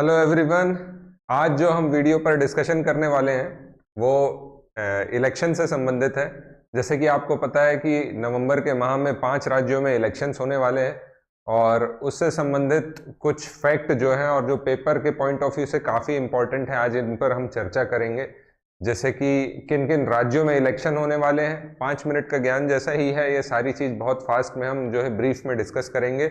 Hello everyone. आज जो हम वीडियो पर डिस्कशन करने वाले हैं वो इलेक्शन से संबंधित है। जैसे कि आपको पता है कि नवंबर के माह में 5 राज्यों में इलेक्शंस होने वाले हैं और उससे संबंधित कुछ फैक्ट जो है और जो पेपर के पॉइंट ऑफ व्यू से काफ़ी इंपॉर्टेंट है, आज इन पर हम चर्चा करेंगे। जैसे कि किन किन राज्यों में इलेक्शन होने वाले हैं, 5 मिनट का ज्ञान जैसा ही है, ये सारी चीज़ बहुत फास्ट में हम जो है ब्रीफ में डिस्कस करेंगे।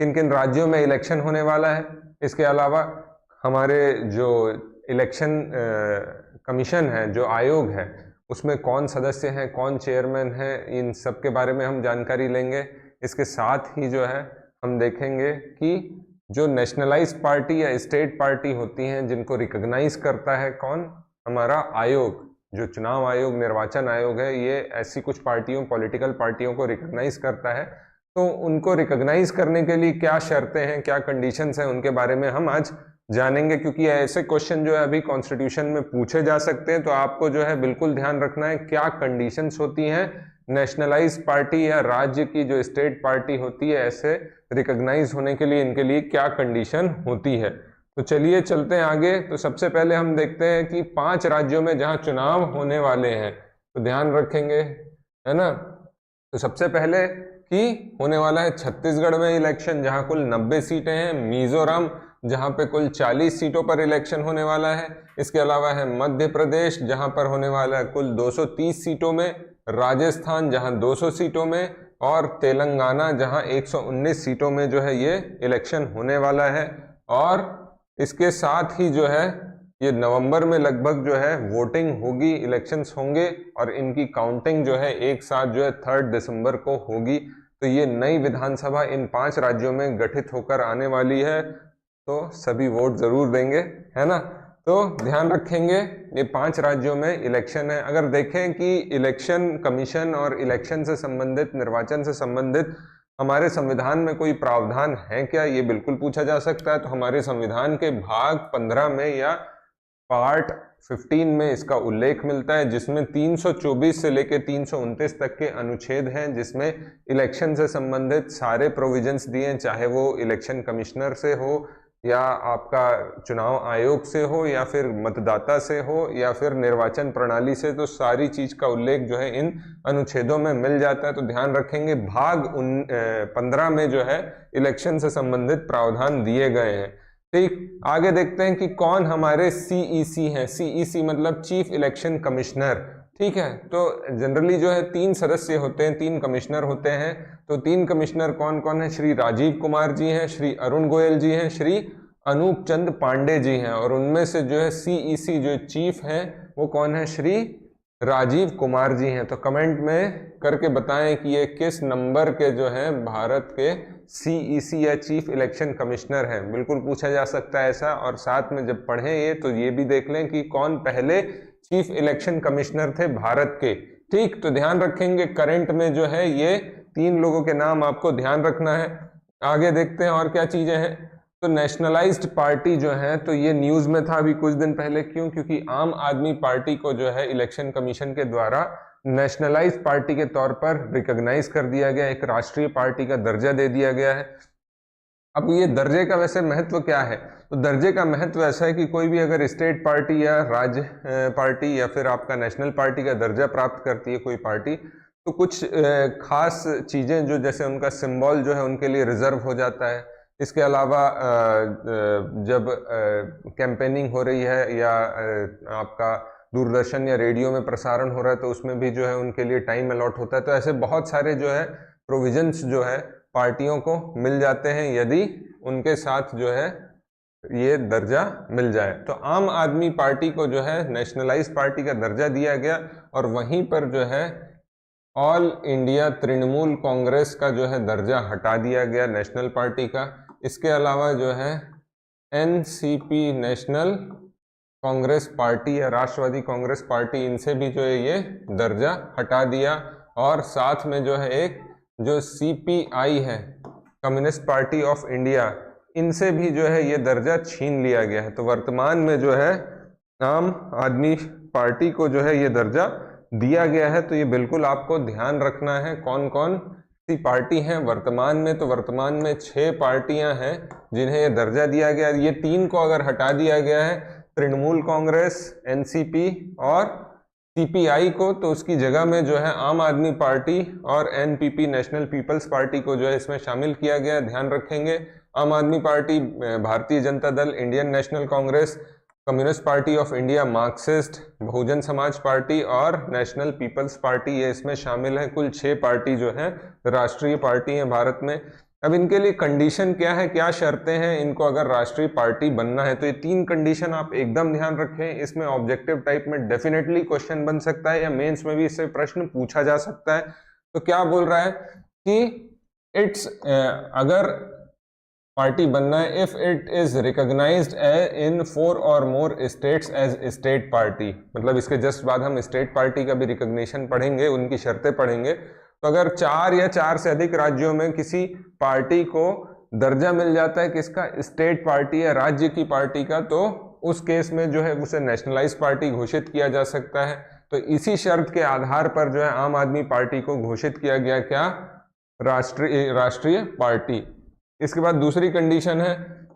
किन किन राज्यों में इलेक्शन होने वाला है, इसके अलावा हमारे जो इलेक्शन कमीशन है, जो आयोग है, उसमें कौन सदस्य हैं, कौन चेयरमैन है, इन सब के बारे में हम जानकारी लेंगे। इसके साथ ही जो है हम देखेंगे कि जो नेशनलाइज पार्टी या स्टेट पार्टी होती हैं जिनको रिकॉग्नाइज करता है कौन, हमारा आयोग, जो चुनाव आयोग, निर्वाचन आयोग है, ये ऐसी कुछ पार्टियों, पॉलिटिकल पार्टियों को रिकॉग्नाइज करता है। तो उनको रिकॉग्नाइज करने के लिए क्या शर्तें हैं, क्या कंडीशंस हैं, उनके बारे में हम आज जानेंगे, क्योंकि ऐसे क्वेश्चन जो है अभी कॉन्स्टिट्यूशन में पूछे जा सकते हैं। तो आपको जो है बिल्कुल ध्यान रखना है क्या कंडीशंस होती हैं नेशनलाइज पार्टी या राज्य की जो स्टेट पार्टी होती है, ऐसे रिकॉग्नाइज होने के लिए इनके लिए क्या कंडीशन होती है। तो चलिए चलते हैं आगे। तो सबसे पहले हम देखते हैं कि 5 राज्यों में जहां चुनाव होने वाले हैं, तो ध्यान रखेंगे, है ना। तो सबसे पहले कि होने वाला है छत्तीसगढ़ में इलेक्शन, जहां कुल 90 सीटें हैं। मिजोरम, जहां पे कुल 40 सीटों पर इलेक्शन होने वाला है। इसके अलावा है मध्य प्रदेश, जहां पर होने वाला है कुल 230 सीटों में। राजस्थान, जहां 200 सीटों में। और तेलंगाना, जहां 119 सीटों में जो है ये इलेक्शन होने वाला है। और इसके साथ ही जो है ये नवंबर में लगभग जो है वोटिंग होगी, इलेक्शंस होंगे और इनकी काउंटिंग जो है एक साथ जो है 3 दिसंबर को होगी। तो ये नई विधानसभा इन 5 राज्यों में गठित होकर आने वाली है, तो सभी वोट जरूर देंगे, है ना। तो ध्यान रखेंगे ये 5 राज्यों में इलेक्शन है। अगर देखें कि इलेक्शन कमीशन और इलेक्शन से संबंधित, निर्वाचन से संबंधित हमारे संविधान में कोई प्रावधान है क्या, ये बिल्कुल पूछा जा सकता है। तो हमारे संविधान के भाग 15 में या पार्ट 15 में इसका उल्लेख मिलता है, जिसमें 324 से लेकर 329 तक के अनुच्छेद हैं, जिसमें इलेक्शन से संबंधित सारे प्रोविजंस दिए हैं, चाहे वो इलेक्शन कमिश्नर से हो या आपका चुनाव आयोग से हो या फिर मतदाता से हो या फिर निर्वाचन प्रणाली से। तो सारी चीज का उल्लेख जो है इन अनुच्छेदों में मिल जाता है। तो ध्यान रखेंगे भाग 15 में जो है इलेक्शन से संबंधित प्रावधान दिए गए हैं। ठीक, आगे देखते हैं कि कौन हमारे सीईसी हैं। सीईसी मतलब चीफ इलेक्शन कमिश्नर। ठीक है, तो जनरली जो है 3 सदस्य होते हैं, 3 कमिश्नर होते हैं। तो 3 कमिश्नर कौन कौन है? श्री राजीव कुमार जी हैं, श्री अरुण गोयल जी हैं, श्री अनूप चंद पांडे जी हैं। और उनमें से जो है सीईसी जो चीफ हैं वो कौन है? श्री राजीव कुमार जी हैं। तो कमेंट में करके बताएं कि ये किस नंबर के जो है भारत के सीईसी या चीफ इलेक्शन कमिश्नर हैं। बिल्कुल पूछा जा सकता है ऐसा। और साथ में जब पढ़ें ये तो ये भी देख लें कि कौन पहले चीफ इलेक्शन कमिश्नर थे भारत के। ठीक, तो ध्यान रखेंगे करंट में जो है ये 3 लोगों के नाम आपको ध्यान रखना है। आगे देखते हैं और क्या चीजें हैं। तो नेशनलाइज्ड पार्टी जो है, तो ये न्यूज में था अभी कुछ दिन पहले। क्यों? क्योंकि आम आदमी पार्टी को जो है इलेक्शन कमीशन के द्वारा नेशनलाइज पार्टी के तौर पर रिकॉग्नाइज कर दिया गया, एक राष्ट्रीय पार्टी का दर्जा दे दिया गया है। अब ये दर्जे का वैसे महत्व क्या है? तो दर्जे का महत्व ऐसा है कि कोई भी अगर स्टेट पार्टी या राज्य पार्टी या फिर आपका नेशनल पार्टी का दर्जा प्राप्त करती है कोई पार्टी, तो कुछ खास चीजें जो, जैसे उनका सिंबल जो है उनके लिए रिजर्व हो जाता है। इसके अलावा जब कैंपेनिंग हो रही है या आपका दूरदर्शन या रेडियो में प्रसारण हो रहा है, तो उसमें भी जो है उनके लिए टाइम अलॉट होता है। तो ऐसे बहुत सारे जो है प्रोविजंस जो है पार्टियों को मिल जाते हैं यदि उनके साथ जो है ये दर्जा मिल जाए। तो आम आदमी पार्टी को जो है नेशनलाइज पार्टी का दर्जा दिया गया और वहीं पर जो है ऑल इंडिया तृणमूल कांग्रेस का जो है दर्जा हटा दिया गया नेशनल पार्टी का। इसके अलावा जो है एनसीपी नेशनल कांग्रेस पार्टी या राष्ट्रवादी कांग्रेस पार्टी, इनसे भी जो है ये दर्जा हटा दिया। और साथ में जो है एक जो सीपीआई है, कम्युनिस्ट पार्टी ऑफ इंडिया, इनसे भी जो है ये दर्जा छीन लिया गया है। तो वर्तमान में जो है आम आदमी पार्टी को जो है ये दर्जा दिया गया है। तो ये बिल्कुल आपको ध्यान रखना है कौन कौन पार्टी हैं वर्तमान में, तो वर्तमान में 6 पार्टियां हैं जिन्हें ये दर्जा दिया गया। ये 3 को अगर हटा दिया गया है, तृणमूल कांग्रेस, एनसीपी और सीपीआई को, तो उसकी जगह में जो है आम आदमी पार्टी और एनपीपी, नेशनल पीपल्स पार्टी को जो है इसमें शामिल किया गया। ध्यान रखेंगे, आम आदमी party, Bharatiya Janata Dal, Indian National Congress, Communist Party of India, Marxist, Bahujan Samaj Party और नेशनल पीपल्स पार्टी, ये इसमें शामिल है। कुल 6 पार्टी जो है राष्ट्रीय पार्टी है भारत में। अब इनके लिए कंडीशन क्या है, क्या शर्तें हैं इनको अगर राष्ट्रीय पार्टी बनना है, तो ये 3 कंडीशन आप एकदम ध्यान रखें। इसमें ऑब्जेक्टिव टाइप में डेफिनेटली क्वेश्चन बन सकता है या मेंस में भी इससे प्रश्न पूछा जा सकता है। तो क्या बोल रहा है कि इट्स अगर पार्टी बनना है, if it is recognised in 4 और more states as state party, मतलब इसके जस्ट बाद हम स्टेट पार्टी का भी रिकॉग्निशन पढ़ेंगे, उनकी शर्तें पढ़ेंगे। तो अगर 4 या 4 से अधिक राज्यों में किसी पार्टी को दर्जा मिल जाता है किसका, स्टेट पार्टी या राज्य की पार्टी का, तो उस केस में जो है उसे नेशनलाइज पार्टी घोषित किया जा सकता है। तो इसी शर्त के आधार पर जो है आम आदमी पार्टी को घोषित किया गया क्या, राष्ट्रीय पार्टी। इसके बाद दूसरी कंडीशन है,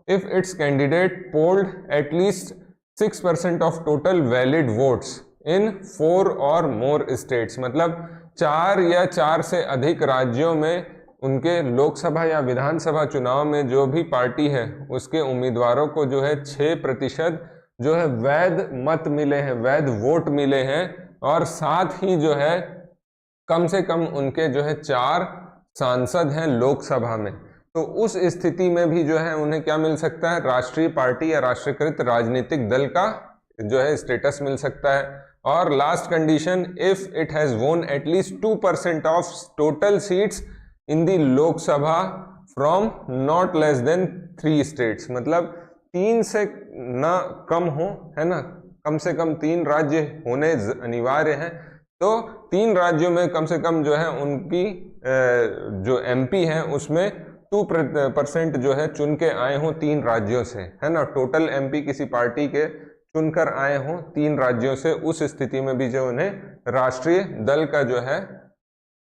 if it's candidate polled at least 6% of total valid votes in 4 और मोर स्टेट्स, मतलब 4 या 4 से अधिक राज्यों में उनके लोकसभा या विधानसभा चुनाव में जो भी पार्टी है उसके उम्मीदवारों को जो है 6% जो है वैध मत मिले हैं, वैध वोट मिले हैं, और साथ ही जो है कम से कम उनके जो है 4 सांसद हैं लोकसभा में, तो उस स्थिति में भी जो है उन्हें क्या मिल सकता है, राष्ट्रीय पार्टी या राष्ट्रीयकृत राजनीतिक दल का जो है स्टेटस मिल सकता है। और last condition, if it has वोन at least 2% of total seats in the Lok Sabha from not less than 3 states, मतलब 3 से ना कम हो, है ना, कम से कम 3 राज्य होने अनिवार्य हैं। तो 3 राज्यों में कम से कम जो है उनकी जो एमपी हैं उसमें 2% जो है चुन के आए हों 3 राज्यों से, है ना, टोटल एमपी किसी पार्टी के चुनकर आए हों 3 राज्यों से, उस स्थिति में भी जो उन्हें राष्ट्रीय दल का जो है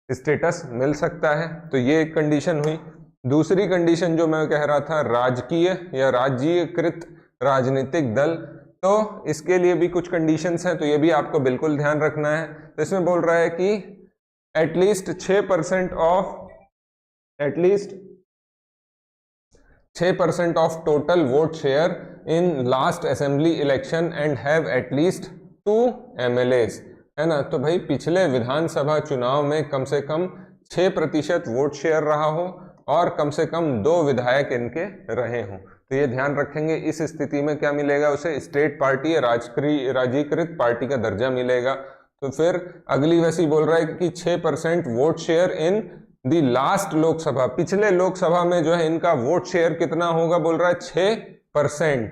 स्टेटस मिल सकता है। तो ये एक कंडीशन हुई। दूसरी कंडीशन जो मैं कह रहा था, राजकीय या राज्यीकृत राजनीतिक दल, तो इसके लिए भी कुछ कंडीशंस हैं, तो ये भी आपको बिल्कुल ध्यान रखना है। तो इसमें बोल रहा है कि at least 6% of total vote share in last assembly election and have at least 2 MLAs, है ना। तो भाई पिछले विधानसभा चुनाव में कम से कम 6% वोट शेयर रहा हो और कम से कम 2 विधायक इनके रहे हों। तो ये ध्यान रखेंगे। इस स्थिति में क्या मिलेगा, उसे स्टेट पार्टी या राज्यीकृत पार्टी का दर्जा मिलेगा। तो फिर अगली वैसी बोल रहा है कि 6% vote share in the last Lok Sabha, पिछले लोकसभा में जो है इनका वोट शेयर कितना होगा, बोल रहा है 6%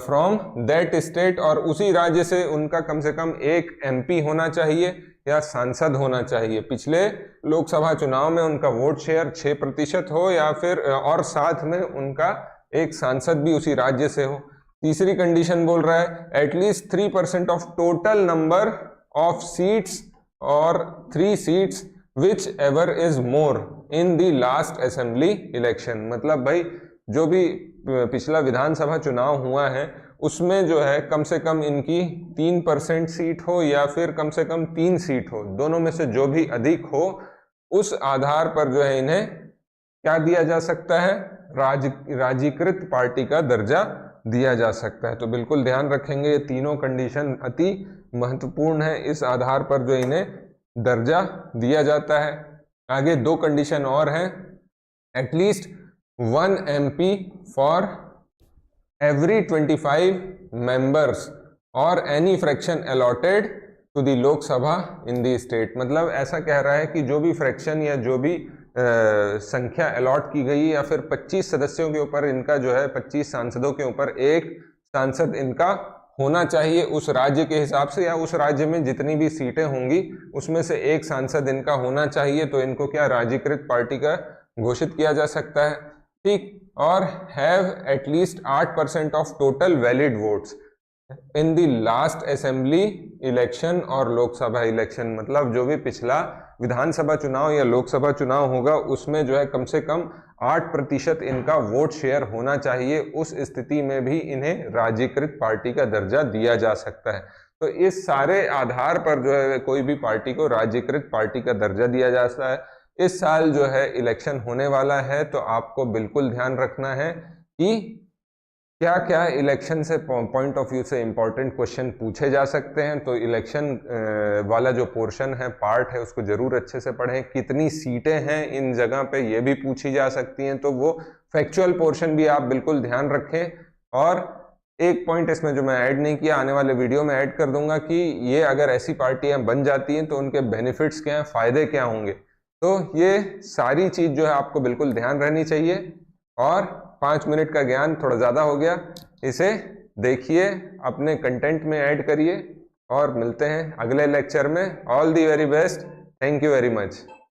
फ्रॉम दैट स्टेट, और उसी राज्य से उनका कम से कम 1 MP होना चाहिए या सांसद होना चाहिए। पिछले लोकसभा चुनाव में उनका वोट शेयर 6% हो या फिर और साथ में उनका एक सांसद भी उसी राज्य से हो। तीसरी कंडीशन बोल रहा है at least 3% of total number of seats और 3 seats which ever is more in the last assembly election, मतलब भाई जो भी पिछला विधानसभा चुनाव हुआ है उसमें जो है कम से कम इनकी 3% सीट हो या फिर कम से कम 3 सीट हो, दोनों में से जो भी अधिक हो उस आधार पर जो है इन्हें क्या दिया जा सकता है, राज्यीकृत पार्टी का दर्जा दिया जा सकता है। तो बिल्कुल ध्यान रखेंगे, ये तीनों कंडीशन अति महत्वपूर्ण है, इस आधार पर जो इन्हें दर्जा दिया जाता है। आगे 2 कंडीशन और हैं, at least 1 MP for every 25 members और any fraction allotted to the Lok Sabha in the state, मतलब ऐसा कह रहा है कि जो भी फ्रैक्शन या जो भी संख्या अलॉट की गई या फिर 25 सदस्यों के ऊपर इनका जो है 25 सांसदों के ऊपर 1 सांसद इनका होना चाहिए उस राज्य के हिसाब से, या उस राज्य में जितनी भी सीटें होंगी उसमें से 1 सांसद इनका होना चाहिए, तो इनको क्या राज्यीकृत पार्टी का घोषित किया जा सकता है, ठीक। और have at least 8% of total valid votes in the last assembly election और लोकसभा इलेक्शन, मतलब जो भी पिछला विधानसभा चुनाव या लोकसभा चुनाव होगा उसमें जो है कम से कम 8% इनका वोट शेयर होना चाहिए। उस स्थिति में भी इन्हें राज्यकृत पार्टी का दर्जा दिया जा सकता है। तो इस सारे आधार पर जो है कोई भी पार्टी को राज्यकृत पार्टी का दर्जा दिया जाता है। इस साल जो है इलेक्शन होने वाला है, तो आपको बिल्कुल ध्यान रखना है कि क्या क्या इलेक्शन से पॉइंट ऑफ व्यू से इंपॉर्टेंट क्वेश्चन पूछे जा सकते हैं। तो इलेक्शन वाला जो पोर्शन है, पार्ट है, उसको जरूर अच्छे से पढ़ें। कितनी सीटें हैं इन जगह पे ये भी पूछी जा सकती हैं, तो वो फैक्चुअल पोर्शन भी आप बिल्कुल ध्यान रखें। और एक पॉइंट इसमें जो मैं ऐड नहीं किया, आने वाले वीडियो में ऐड कर दूंगा कि ये अगर ऐसी पार्टियां बन जाती हैं तो उनके बेनिफिट्स क्या हैं, फायदे क्या होंगे। तो ये सारी चीज जो है आपको बिल्कुल ध्यान रहनी चाहिए। और 5 मिनट का ज्ञान थोड़ा ज़्यादा हो गया, इसे देखिए, अपने कंटेंट में ऐड करिए और मिलते हैं अगले लेक्चर में। All the very best, thank you very much.